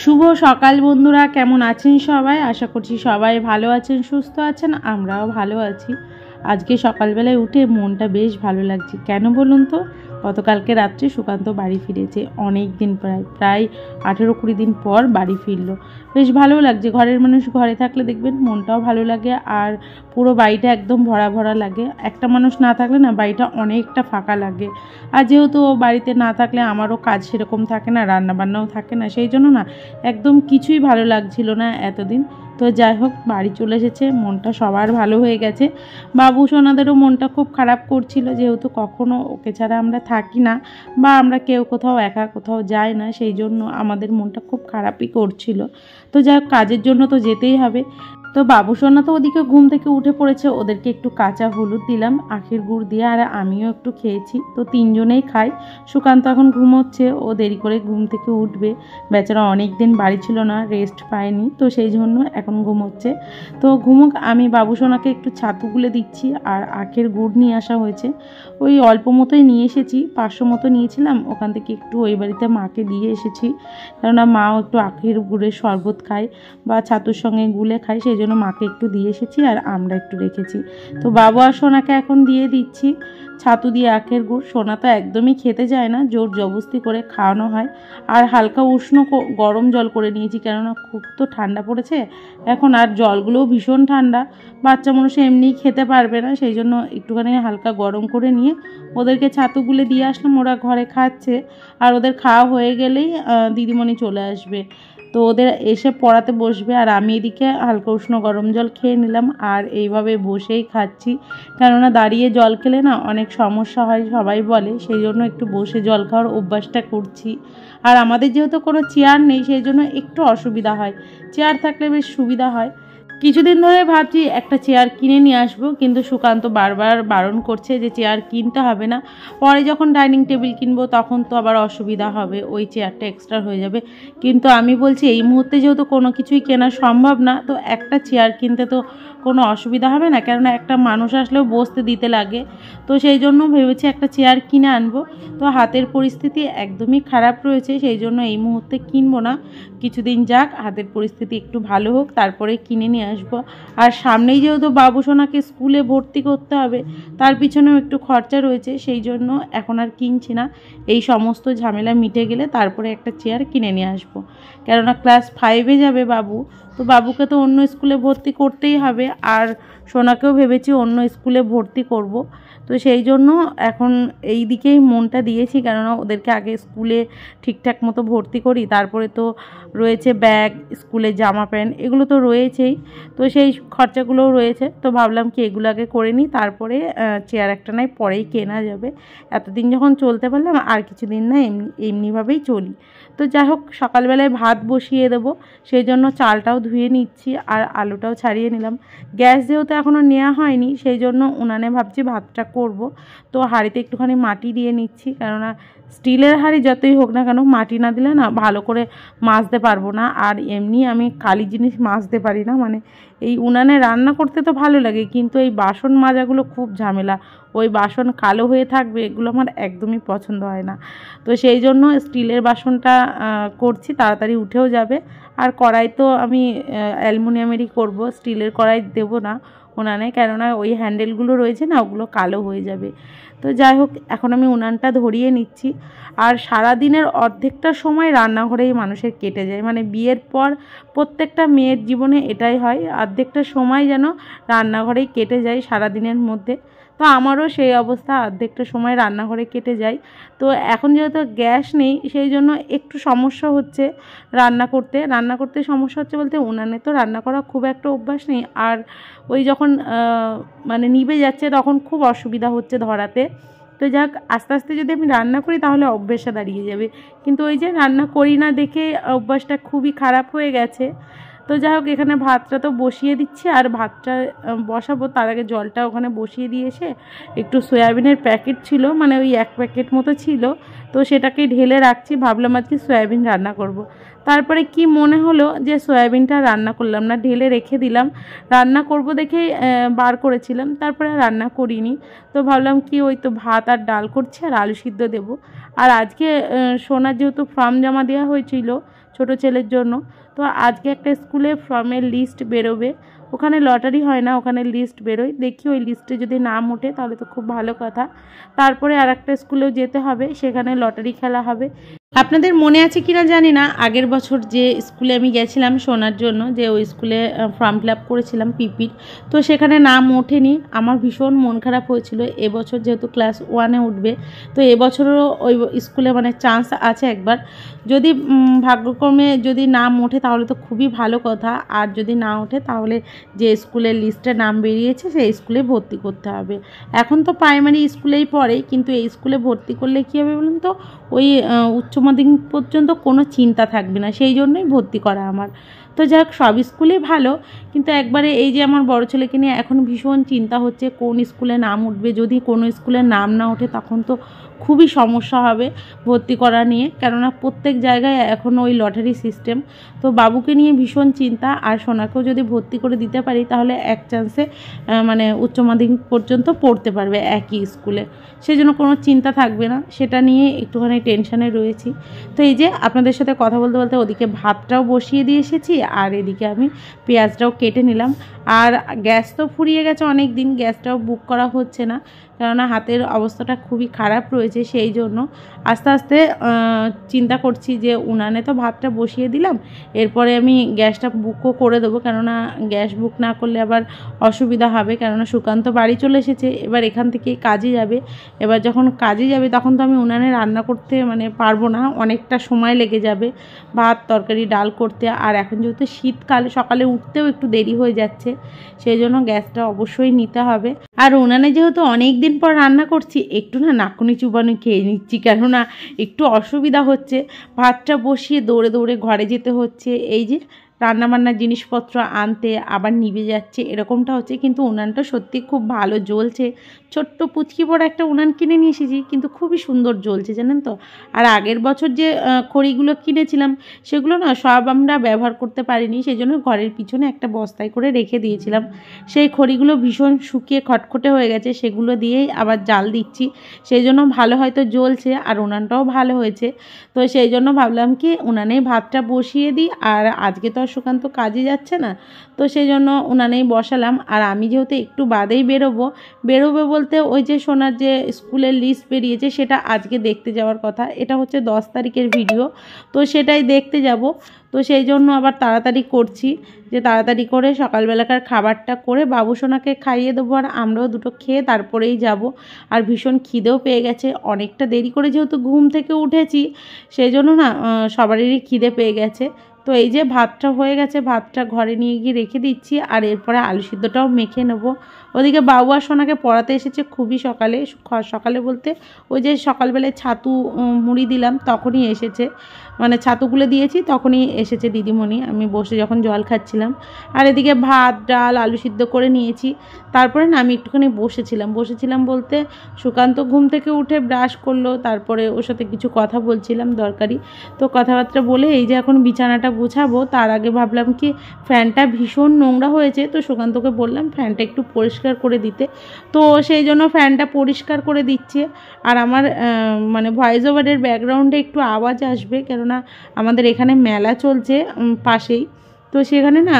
শুভ সকাল বন্ধুরা, কেমন আছেন সবাই? আশা করছি সবাই ভালো আছেন, সুস্থ আছেন। আমরাও ভালো আছি। আজকে সকালবেলায় উঠে মনটা বেশ ভালো লাগছে। কেন বলুন তো? গতকালকে রাত্রে সুকান্ত বাড়ি ফিরেছে। অনেক দিন প্রায় 18-20 দিন পর বাড়ি ফিরলো। বেশ ভালো লাগছে। ঘরের মানুষ ঘরে থাকলে দেখবেন মনটাও ভালো লাগে, আর পুরো বাড়িটা একদম ভরা ভরা লাগে। একটা মানুষ না থাকলে না বাড়িটা অনেকটা ফাঁকা লাগে। আর যেহেতু ও বাড়িতে না থাকলে আমারও কাজ সেরকম থাকে না, রান্নাবান্নাও থাকে না, সেই জন্য না একদম কিছুই ভালো লাগছিল না এতদিন। তো যাই হোক, বাড়ি চলে এসেছে, মনটা সবার ভালো হয়ে গেছে। বাবু সোনাদেরও মনটা খুব খারাপ করছিল, যেহেতু কখনো ওকে ছাড়া আমরা থাকি না বা আমরা কেউ কোথাও একা কোথাও যাই না, সেই জন্য আমাদের মনটা খুব খারাপই করছিল। তো যাই হোক, কাজের জন্য তো যেতেই হবে। তো বাবু সোনা তো ওদিকে ঘুম থেকে উঠে পড়েছে, ওদেরকে একটু কাঁচা হলুদ দিলাম আখের গুড় দিয়ে, আর আমিও একটু খেয়েছি। তো তিনজনেই খাই। সুকান্ত এখন ঘুমোচ্ছে, ও দেরি করে ঘুম থেকে উঠবে। বেচারা অনেক দিন বাড়ি ছিল না, রেস্ট পায়নি, তো সেই জন্য এখন ঘুমোচ্ছে। তো ঘুমুক, আমি বাবু সোনাকে একটু ছাতু গুলে দিচ্ছি, আর আখের গুড় নিয়ে আসা হয়েছে। ওই অল্প মতোই নিয়ে এসেছি, 500 মতো নিয়েছিলাম, ওখান থেকে একটু ওই বাড়িতে মাকে দিয়ে এসেছি। কেননা মাও একটু আখের গুড়ের শরবত খায় বা ছাতুর সঙ্গে গুলে খায়, সেই জন্য মাকে একটু দিয়ে এসেছি, আর আমরা একটু রেখেছি। তো বাবু আর সোনাকে এখন দিয়ে দিচ্ছি ছাতু দিয়ে আখের গুড়। সোনা তো একদমই খেতে যায় না, জোর জবরদস্তি করে খাওয়ানো হয়। আর হালকা উষ্ণ গরম জল করে নিয়েছি, কেননা খুব তো ঠান্ডা পড়েছে এখন, আর জলগুলোও ভীষণ ঠান্ডা। বাচ্চা মানুষ এমনিই খেতে পারবে না, সেই জন্য একটুখানি হালকা গরম করে নিয়ে ওদেরকে ছাতুগুলো দিয়ে আসলাম। ওরা ঘরে খাচ্ছে, আর ওদের খাওয়া হয়ে গেলেই দিদিমণি চলে আসবে। তো ওদের এসে পড়াতে বসবে, আর আমি এদিকে হালকা উষ্ণ গরম জল খেয়ে নিলাম, আর এইভাবে বসেই খাচ্ছি। কেননা দাঁড়িয়ে জল খেলে না অনেক সমস্যা হয় সবাই বলে, সেই জন্য একটু বসে জল খাওয়ার অভ্যাসটা করছি। আর আমাদের যেহেতু কোনো চেয়ার নেই, সেই জন্য একটু অসুবিধা হয়। চেয়ার থাকলে বেশ সুবিধা হয়। কিছুদিন ধরে ভাবছি একটা চেয়ার কিনে নিয়ে আসবো, কিন্তু সুকান্ত বারবার বারণ করছে যে চেয়ার কিনতে হবে না, পরে যখন ডাইনিং টেবিল কিনবো তখন তো আবার অসুবিধা হবে, ওই চেয়ারটা এক্সট্রা হয়ে যাবে। কিন্তু আমি বলছি এই মুহূর্তে যেহেতু কোনো কিছুই কেনা সম্ভব না, তো একটা চেয়ার কিনতে তো কোনো অসুবিধা হবে না, কেননা একটা মানুষ আসলেও বসতে দিতে লাগে। তো সেই জন্য ভেবেছি একটা চেয়ার কিনে আনবো। তো হাতের পরিস্থিতি একদমই খারাপ রয়েছে, সেই জন্য এই মুহূর্তে কিনবো না। কিছুদিন যাক, হাতের পরিস্থিতি একটু ভালো হোক, তারপরে কিনে নিয়ে আসবো। আর সামনেই যেহেতু বাবু সোনাকে স্কুলে ভর্তি করতে হবে, তার পিছনেও একটু খরচা রয়েছে, সেই জন্য এখন আর কিনছি না। এই সমস্ত ঝামেলা মিটে গেলে তারপরে একটা চেয়ার কিনে নিয়ে আসবো। কেননা ক্লাস 5-এ যাবে বাবু, তো বাবুকে তো অন্য স্কুলে ভর্তি করতেই হবে, আর সোনাকেও ভেবেছি অন্য স্কুলে ভর্তি করব। তো সেই জন্য এখন এই দিকেই মনটা দিয়েছি, কেননা ওদেরকে আগে স্কুলে ঠিকঠাক মতো ভর্তি করি, তারপরে তো রয়েছে ব্যাগ, স্কুলের জামা প্যান্ট, এগুলো তো রয়েছেই। তো সেই খরচাগুলোও রয়েছে, তো ভাবলাম কি এগুলো আগে করে নিই, তারপরে চেয়ার একটা নাই পরেই কেনা যাবে। এতদিন যখন চলতে পারলাম, আর কিছুদিন না এমনিভাবেই চলি। তো যাই হোক, সকালবেলায় ভাত বসিয়ে দেবো, সেই জন্য চালটাও ধুয়ে নিচ্ছি, আর আলুটাও ছাড়িয়ে নিলাম। গ্যাস যেহেতু এখনও নেওয়া হয়নি, সেই জন্য উনানে ভাবছি ভাতটা করব। তো হাঁড়িতে একটুখানি মাটি দিয়ে নিচ্ছি, কেননা স্টিলের হাঁড়ি যতই হোক না কেন, মাটি না দিলে না ভালো করে মাজতে পারবো না। আর এমনি আমি কালি জিনিস মাজতে পারি না, মানে এই উনানে রান্না করতে তো ভালো লাগে, কিন্তু এই বাসন মাজাগুলো খুব ঝামেলা। ওই বাসন কালো হয়ে থাকবে, এগুলো আমার একদমই পছন্দ হয় না। তো সেই জন্য স্টিলের বাসনটা করছি, তাড়াতাড়ি উঠেও যাবে। আর কড়াই তো আমি অ্যালুমিনিয়ামেরই করব, স্টিলের কড়াই দেবো না উনানে, কেননা ওই হ্যান্ডেলগুলো রয়েছে না, ওগুলো কালো হয়ে যাবে। তো যাই হোক, এখন আমি উনানটা ধরিয়ে নিচ্ছি। আর সারাদিনের অর্ধেকটা সময় রান্নাঘরেই মানুষের কেটে যায়, মানে বিয়ের পর প্রত্যেকটা মেয়ের জীবনে এটাই হয়, অর্ধেকটা সময় যেন রান্নাঘরেই কেটে যায় সারাদিনের মধ্যে। তো আমারও সেই অবস্থা, অর্ধেকটা সময় রান্নাঘরে কেটে যায়। তো এখন যেহেতু গ্যাস নেই, সেই জন্য একটু সমস্যা হচ্ছে রান্না করতে সমস্যা হচ্ছে বলতে, উনানে তো রান্না করা খুব একটা অভ্যাস নেই, আর ওই যখন মানে নিভে যাচ্ছে তখন খুব অসুবিধা হচ্ছে ধরাতে। তো যাক, আস্তে আস্তে যদি আমি রান্না করি তাহলে অভ্যেসে দাঁড়িয়ে যাবে, কিন্তু ওই যে রান্না করি না দেখে অভ্যাসটা খুবই খারাপ হয়ে গেছে। তো যাই হোক, এখানে ভাতটা তো বসিয়ে দিচ্ছি, আর ভাতটা বসাবো তার আগে জলটা ওখানে বসিয়ে দিয়ে এসে একটু সয়াবিনের প্যাকেট ছিল, মানে ওই 1 প্যাকেট মতো ছিল, তো সেটাকে ঢেলে রাখছি। ভাবলাম আজকে সয়াবিন রান্না করব। তারপরে কি মনে হলো যে সয়াবিনটা রান্না করলাম না, ঢেলে রেখে দিলাম। রান্না করব দেখে বার করেছিলাম, তারপরে রান্না করিনি। তো ভাবলাম কি ওই তো ভাত আর ডাল করছি, আর আলু সিদ্ধ দেবো। আর আজকে সোনার যেহেতু ফার্ম জমা দেওয়া হয়েছিল ছোট ছেলের জন্য। তো আজকে একটা স্কুলে ফর্মের লিস্ট বেরোবে, ওখানে লটারি হয় না, ওখানে লিস্ট বেরোয়, দেখি ওই লিস্টে যদি নাম ওঠে তাহলে তো খুব ভালো কথা। তারপরে আর একটা স্কুলেও যেতে হবে, সেখানে লটারি খেলা হবে। আপনাদের মনে আছে কিনা জানি না, আগের বছর যে স্কুলে আমি গেছিলাম শোনার জন্য, যে ওই স্কুলে ফর্ম ফিল আপ করেছিলাম পিপির, তো সেখানে নাম ওঠেনি, আমার ভীষণ মন খারাপ হয়েছিল। এবছর যেহেতু ক্লাস 1-এ উঠবে, তো এবছরও ওই স্কুলে মানে চান্স আছে একবার, যদি ভাগ্যক্রমে যদি নাম ওঠে তাহলে তো খুবই ভালো কথা, আর যদি না ওঠে তাহলে যে স্কুলের লিস্টে নাম বেরিয়েছে সেই স্কুলে ভর্তি করতে হবে। এখন তো প্রাইমারি স্কুলেই পড়ে, কিন্তু এই স্কুলে ভর্তি করলে কী হবে বলুন তো, ওই উচ্চ মাধ্যমিক পর্যন্ত কোনো চিন্তা থাকবে না, সেই জন্যই ভর্তি করা আমার। তো যাই হোক, সব স্কুলেই ভালো, কিন্তু একবারে এই যে আমার বড় ছেলেকে নিয়ে এখন ভীষণ চিন্তা হচ্ছে কোন স্কুলে নাম উঠবে। যদি কোনো স্কুলে নাম না ওঠে তখন তো খুবই সমস্যা হবে ভর্তি করা নিয়ে, কেননা প্রত্যেক জায়গায় এখন ওই লটারি সিস্টেম। তো বাবুকে নিয়ে ভীষণ চিন্তা, আর সোনাকেও যদি ভর্তি করে দিতে পারি তাহলে এক চান্সে মানে উচ্চ মাধ্যমিক পর্যন্ত পড়তে পারবে একই স্কুলে, সেই জন্য কোনো চিন্তা থাকবে না, সেটা নিয়ে একটুখানি টেনশানে রয়েছি। তো এই যে আপনাদের সাথে কথা বলতে বলতে ওদিকে ভাতটাও বসিয়ে দিয়ে এসেছি, আর এদিকে আমি পেঁয়াজটাও কেটে নিলাম। আর গ্যাস তো ফুরিয়ে গেছে অনেক দিন, গ্যাসটাও বুক করা হচ্ছে না, কেননা হাতের অবস্থাটা খুবই খারাপ রয়েছে, সেই জন্য আস্তে আস্তে চিন্তা করছি যে উনানে তো ভাতটা বসিয়ে দিলাম, এরপরে আমি গ্যাসটা বুকও করে দেবো, কেননা গ্যাস বুক না করলে আবার অসুবিধা হবে, কেননা সুকান্ত বাড়ি চলে এসেছে, এবার এখান থেকে কাজে যাবে। এবার যখন কাজে যাবে তখন তো আমি উনানে রান্না করতে মানে পারবো না, অনেকটা সময় লেগে যাবে ভাত তরকারি ডাল করতে। আর এখন যেহেতু শীতকাল, সকালে উঠতেও একটু দেরি হয়ে যাচ্ছে, সেই জন্য গ্যাসটা অবশ্যই নিতে হবে। আর উনানে যেহেতু অনেক দিন পর রান্না করছি, একটু না নাকুনি চুবানি খেয়ে নিচ্ছি, কেননা একটু অসুবিধা হচ্ছে, ভাতটা বসিয়ে দৌড়ে দৌড়ে ঘরে যেতে হচ্ছে, এই যে রান্নাবান্নার জিনিসপত্র আনতে, আবার নিভে যাচ্ছে, এরকমটা হচ্ছে। কিন্তু উনানটা সত্যি খুব ভালো জ্বলছে, ছোট্ট পুচকি বড় একটা উনান কিনে নিয়ে এসেছি, কিন্তু খুবই সুন্দর জ্বলছে জানেন তো। আর আগের বছর যে খড়িগুলো কিনেছিলাম সেগুলো না সব আমরা ব্যবহার করতে পারিনি, সেই জন্য ঘরের পিছনে একটা বস্তায় করে রেখে দিয়েছিলাম। সেই খড়িগুলো ভীষণ শুকিয়ে খটখটে হয়ে গেছে, সেগুলো দিয়েই আবার জাল দিচ্ছি, সেই জন্য ভালো হয়তো জ্বলছে, আর উনানটাও ভালো হয়েছে। তো সেই জন্য ভাবলাম কি উনানেই ভাতটা বসিয়ে দিই, আর আজকে তো আর সুকান্ত কাজে যাচ্ছে না, তো সেই জন্য উনানেই বসালাম। আর আমি যেহেতু একটু বাদেই বেরোবো বলতে ওই যে সোনার যে স্কুলের লিস্ট বেরিয়েছে সেটা আজকে দেখতে যাওয়ার কথা, এটা হচ্ছে 10 তারিখের ভিডিও, তো সেটাই দেখতে যাব। তো সেই জন্য আবার তাড়াতাড়ি করছি, যে তাড়াতাড়ি করে সকালবেলাকার খাবারটা করে বাবু সোনাকে খাইয়ে দেবো, আর আমরাও দুটো খেয়ে তারপরেই যাব। আর ভীষণ খিদেও পেয়ে গেছে, অনেকটা দেরি করে যেহেতু ঘুম থেকে উঠেছি, সেই জন্য না সবারই খিদে পেয়ে গেছে। তো এই যে ভাতটা হয়ে গেছে, ভাতটা ঘরে নিয়ে গিয়ে রেখে দিচ্ছি, আর এরপরে আলু সিদ্ধটাও মেখে নেব। ওদিকে বাবু আর সোনাকে পড়াতে এসেছে খুবই সকালে, সকালে বলতে ওই যে সকালবেলায় ছাতু মুড়ি দিলাম তখনই এসেছে, মানে ছাতুগুলো দিয়েছি তখনই এসেছে দিদিমণি, আমি বসে যখন জল খাচ্ছিলাম। আর এদিকে ভাত ডাল আলু সিদ্ধ করে নিয়েছি। তারপরে না আমি একটুখানি বসেছিলাম বলতে সুকান্ত ঘুম থেকে উঠে ব্রাশ করলো, তারপরে ওর সাথে কিছু কথা বলছিলাম দরকারি, তো কথাবার্তা বলে এই যে এখন বিছানাটা গুছাবো, তার আগে ভাবলাম কি ফ্যানটা ভীষণ নোংরা হয়েছে, তো সুকান্তকে বললাম ফ্যানটা একটু পরিষ্কার করে দিতে, তো সেই জন্য ফ্যানটা পরিষ্কার করে দিচ্ছে। আর আমার মানে ভয়েস ওভারের ব্যাকগ্রাউন্ডে একটু আওয়াজ আসবে, কেননা আমাদের এখানে মেলা চলছে পাশেই, তো সেখানে না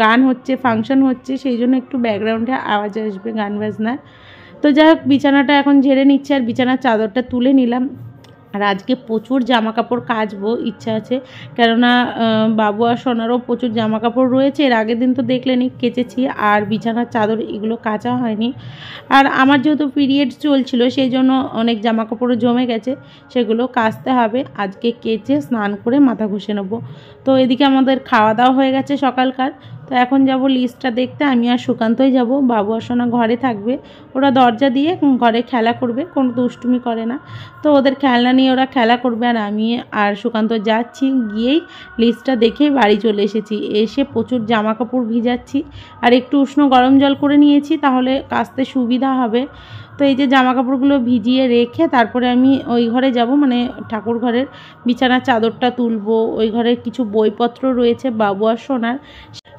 গান হচ্ছে, ফাংশন হচ্ছে, সেই জন্য একটু ব্যাকগ্রাউন্ডে আওয়াজ আসবে গান বাজনার। তো যাই হোক, বিছানাটা এখন ঝেড়ে নিচ্ছে, আর বিছানার চাদরটা তুলে নিলাম। আর আজকে প্রচুর জামা কাপড় কাচবো ইচ্ছা আছে, কেননা বাবু আর সোনারও প্রচুর জামা কাপড় রয়েছে, এর আগের দিন তো দেখলেনি কেচেছি, আর বিছানার চাদর এগুলো কাচা হয়নি। আর আমার যেহেতু পিরিয়ডস চলছিল সেই জন্য অনেক জামা কাপড়ও জমে গেছে, সেগুলো কাচতে হবে, আজকে কেচে স্নান করে মাথা ঘষে নেবো। তো এদিকে আমাদের খাওয়া দাওয়া হয়ে গেছে সকালকার, তো এখন যাব লিস্টটা দেখতে, আমি আর সুকান্তই যাব, বাবু আর সোনা ঘরে থাকবে, ওরা দরজা দিয়ে ঘরে খেলা করবে, কোনো দুষ্টুমি করে না, তো ওদের খেলনা নিয়ে ওরা খেলা করবে, আর আমি আর সুকান্ত যাচ্ছি, গিয়েই লিস্টটা দেখে বাড়ি চলে এসেছি, এসে প্রচুর জামা কাপড় ভিজাচ্ছি, আর একটু উষ্ণ গরম জল করে নিয়েছি, তাহলে কাচতে সুবিধা হবে। তো এই যে জামা কাপড়গুলো ভিজিয়ে রেখে তারপরে আমি ওই ঘরে যাব, মানে ঠাকুর ঘরের বিছানার চাদরটা তুলবো, ওই ঘরে কিছু বইপত্র রয়েছে বাবু আর সোনার,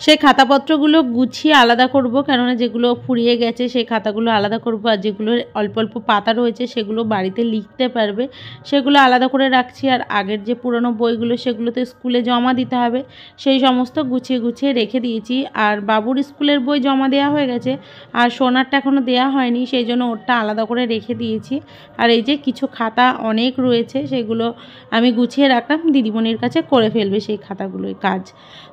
সেই খাতাপত্রগুলো গুছিয়ে আলাদা করব, কেননা যেগুলো ফুরিয়ে গেছে সেই খাতাগুলো আলাদা করব, আর যেগুলো অল্প অল্প পাতা রয়েছে সেগুলো বাড়িতে লিখতে পারবে সেগুলো আলাদা করে রাখছি। আর আগের যে পুরনো বইগুলো সেগুলো তো স্কুলে জমা দিতে হবে, সেই সমস্ত গুছিয়ে গুছিয়ে রেখে দিয়েছি। আর বাবুর স্কুলের বই জমা দেওয়া হয়ে গেছে, আর সোনারটা এখনও দেওয়া হয়নি, সেই জন্য ওরটা আলাদা করে রেখে দিয়েছি। আর এই যে কিছু খাতা অনেক রয়েছে সেগুলো আমি গুছিয়ে রাখলাম, দিদিমণির কাছে করে ফেলবে সেই খাতাগুলোর কাজ।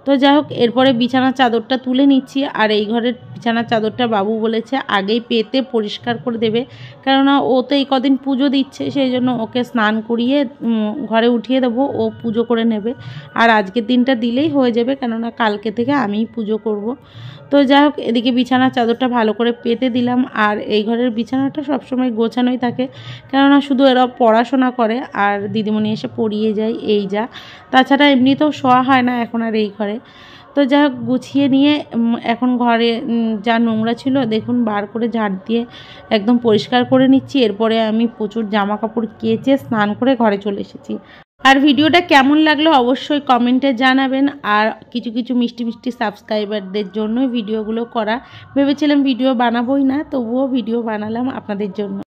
তো যাই হোক, এরপরে বিছানার চাদরটা তুলে নিচ্ছি। আর এই ঘরের বিছানার চাদরটা বাবু বলেছে আগেই পেতে পরিষ্কার করে দেবে, কেননা ও তো এই কদিন পুজো দিচ্ছে, সেই জন্য ওকে স্নান করিয়ে ঘরে উঠিয়ে দেবো, ও পুজো করে নেবে। আর আজকের দিনটা দিলেই হয়ে যাবে, কেননা কালকে থেকে আমিই পুজো করব। তো যাই হোক, এদিকে বিছানার চাদরটা ভালো করে পেতে দিলাম। আর এই ঘরের বিছানাটা সবসময় গোছানোই থাকে, কেননা শুধু এরা পড়াশোনা করে আর দিদিমণি এসে পড়িয়ে যায়, এই যা। তাছাড়া এমনিতেও শোয়া হয় না এখন আর এই ঘরে। তো যাই হোক, গুছিয়ে নিয়ে এখন ঘরে যা নোংরা ছিল দেখুন বার করে ঝাড় দিয়ে একদম পরিষ্কার করে নিচ্ছি। এরপরে আমি প্রচুর জামা কাপড় কেচে স্নান করে ঘরে চলে এসেছি। আর ভিডিওটা কেমন লাগলো অবশ্যই কমেন্টে জানাবেন। আর কিছু কিছু মিষ্টি মিষ্টি সাবস্ক্রাইবারদের জন্যই ভিডিওগুলো করা, ভেবেছিলাম ভিডিও বানাবোই না, তবুও ভিডিও বানালাম আপনাদের জন্য।